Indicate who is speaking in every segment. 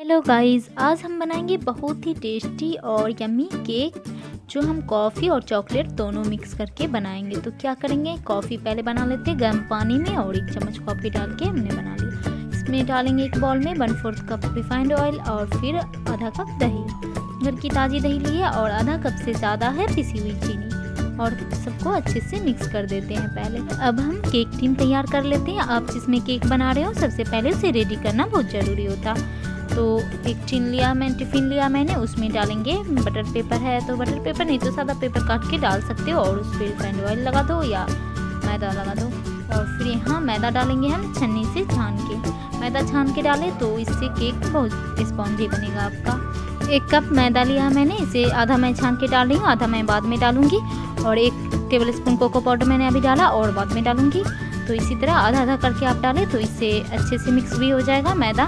Speaker 1: Hello guys, आज हम बनाएंगे बहुत ही टेस्टी और यम्मी केक जो हम कॉफ़ी और चॉकलेट दोनों मिक्स करके बनाएंगे। तो क्या करेंगे, कॉफ़ी पहले बना लेते हैं गर्म पानी में और 1 चम्मच कॉफ़ी डाल के हमने बना लिया। इसमें डालेंगे एक बाउल में 1/4 कप रिफाइंड ऑयल और फिर आधा कप दही। घर की ताज़ी दही ली है और आधा कप से ज़्यादा है पिसी हुई चीनी और सबको अच्छे से मिक्स कर देते हैं। पहले अब हम केक टिन तैयार कर लेते हैं। आप जिसमें केक बना रहे हो सबसे पहले उसे रेडी करना बहुत ज़रूरी होता। तो एक टिन लिया, टिफ़िन लिया मैंने, उसमें डालेंगे बटर पेपर है तो बटर पेपर नहीं तो सादा पेपर काट के डाल सकते हो और उस पर रिफाइंड ऑयल लगा दो या मैदा लगा दो। और फिर यहाँ मैदा डालेंगे हम छन्नी से छान के। मैदा छान के डालें तो इससे केक बहुत स्पॉन्जी बनेगा आपका। 1 कप मैदा लिया मैंने, इसे आधा मैं छान के डाल रही हूँ, आधा मैं बाद में डालूंगी। और 1 टेबलस्पून कोको पाउडर मैंने अभी डाला और बाद में डालूंगी। तो इसी तरह आधा आधा करके आप डालें तो इससे अच्छे से मिक्स भी हो जाएगा मैदा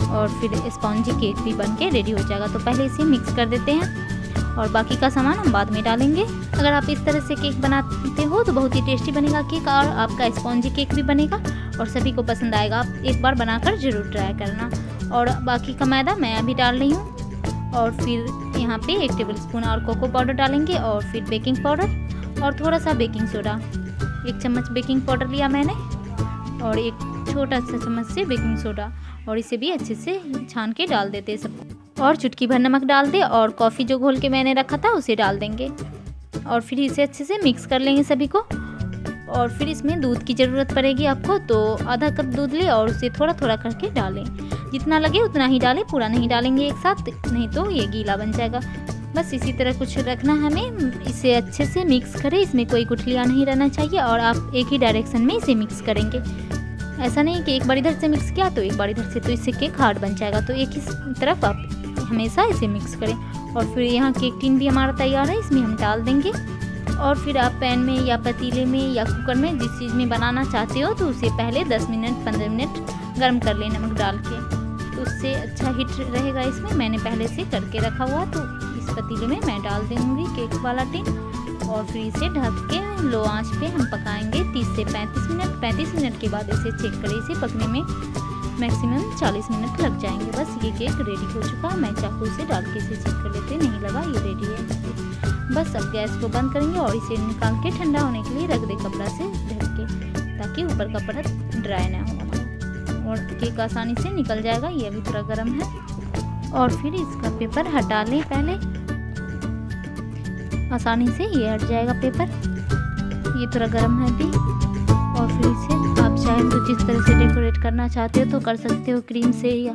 Speaker 1: और फिर स्पॉन्जी केक भी बन के रेडी हो जाएगा। तो पहले इसे मिक्स कर देते हैं और बाकी का सामान हम बाद में डालेंगे। अगर आप इस तरह से केक बनाते हो तो बहुत ही टेस्टी बनेगा केक और आपका स्पॉन्जी केक भी बनेगा और सभी को पसंद आएगा। आप एक बार बनाकर ज़रूर ट्राई करना। और बाकी का मैदा मैं अभी डाल रही हूँ और फिर यहाँ पे 1 टेबलस्पून और कोको पाउडर डालेंगे और फिर बेकिंग पाउडर और थोड़ा सा बेकिंग सोडा। 1 चम्मच बेकिंग पाउडर लिया मैंने और 1 छोटा सा चम्मच से बेकिंग सोडा और इसे भी अच्छे से छान के डाल देते हैं सब। और चुटकी भर नमक डाल दे और कॉफ़ी जो घोल के मैंने रखा था उसे डाल देंगे और फिर इसे अच्छे से मिक्स कर लेंगे सभी को। और फिर इसमें दूध की ज़रूरत पड़ेगी आपको, तो आधा कप दूध ले और उसे थोड़ा थोड़ा करके डालें। जितना लगे उतना ही डालें, पूरा नहीं डालेंगे एक साथ, नहीं तो ये गीला बन जाएगा। बस इसी तरह कुछ रखना हमें। इसे अच्छे से मिक्स करें, इसमें कोई गुठलियाँ नहीं रहना चाहिए और आप एक ही डायरेक्शन में इसे मिक्स करेंगे। ऐसा नहीं कि एक बार इधर से मिक्स किया तो एक बार इधर से, तो इससे केक हार्ड बन जाएगा। तो एक ही तरफ आप हमेशा इसे मिक्स करें। और फिर यहाँ केक टिन भी हमारा तैयार है, इसमें हम डाल देंगे। और फिर आप पैन में या पतीले में या कुकर में जिस चीज़ में बनाना चाहते हो तो उसे पहले 10 मिनट 15 मिनट गर्म कर लें नमक डाल के, तो उससे अच्छा हिट रहेगा। इसमें मैंने पहले से करके रखा हुआ, तो इस पतीले में मैं डाल दूँगी केक वाला टिन और फिर इसे ढक के लो आंच पे हम पकाएंगे 30 से 35 मिनट। 35 मिनट के बाद इसे चेक करें। इसे पकने में मैक्सिमम 40 मिनट लग जाएंगे। बस ये केक रेडी हो चुका। मैं चाकू से डाल के इसे चेक कर लेते, नहीं लगा, ये रेडी है। बस अब गैस को बंद करेंगे और इसे निकाल के ठंडा होने के लिए रख दें कपड़ा से ढक के, ताकि ऊपर का परत ड्राई ना हो हमारा और केक आसानी से निकल जाएगा। ये अभी थोड़ा गर्म है और फिर इसका पेपर हटा लें पहले, आसानी से ये हट जाएगा पेपर। ये थोड़ा गर्म है अभी। और फिर इसे आप चाहे तो जिस तरह से डेकोरेट करना चाहते हो तो कर सकते हो, क्रीम से या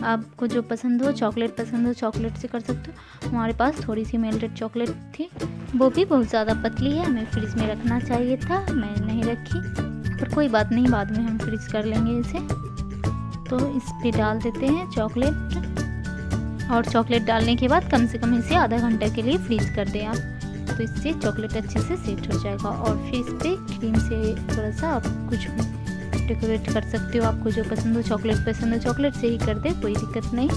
Speaker 1: आपको जो पसंद हो, चॉकलेट पसंद हो चॉकलेट से कर सकते हो। हमारे पास थोड़ी सी मेल्टेड चॉकलेट थी, वो भी बहुत ज़्यादा पतली है, हमें फ्रिज में रखना चाहिए था, मैं नहीं रखी, पर कोई बात नहीं, बाद में हम फ्रिज कर लेंगे इसे। तो इस पर डाल देते हैं चॉकलेट और चॉकलेट डालने के बाद कम से कम इसे आधा घंटे के लिए फ्रीज कर दें आप, तो इससे चॉकलेट अच्छे से सेट हो जाएगा। और फिर इस पर क्रीम से थोड़ा सा आप कुछ भी डेकोरेट कर सकते हो, आपको जो पसंद हो, चॉकलेट पसंद हो चॉकलेट से ही कर दे, कोई दिक्कत नहीं।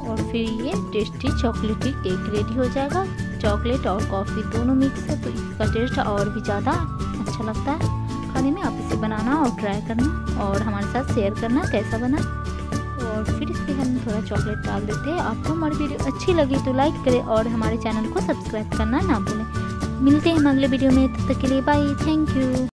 Speaker 1: और फिर ये टेस्टी चॉकलेटी केक रेडी हो जाएगा। चॉकलेट और कॉफ़ी दोनों मिक्स है तो इसका टेस्ट और भी ज़्यादा अच्छा लगता है खाने में। आप इसे बनाना और ट्राई करना और हमारे साथ शेयर करना कैसा बना। और फिर इस पर हम थोड़ा चॉकलेट डाल देते हैं। आपको हमारी वीडियो अच्छी लगी तो लाइक करें और हमारे चैनल को सब्सक्राइब करना ना भूलें। मिलते हैं हम अगले वीडियो में, तब तक के लिए बाय, थैंक यू।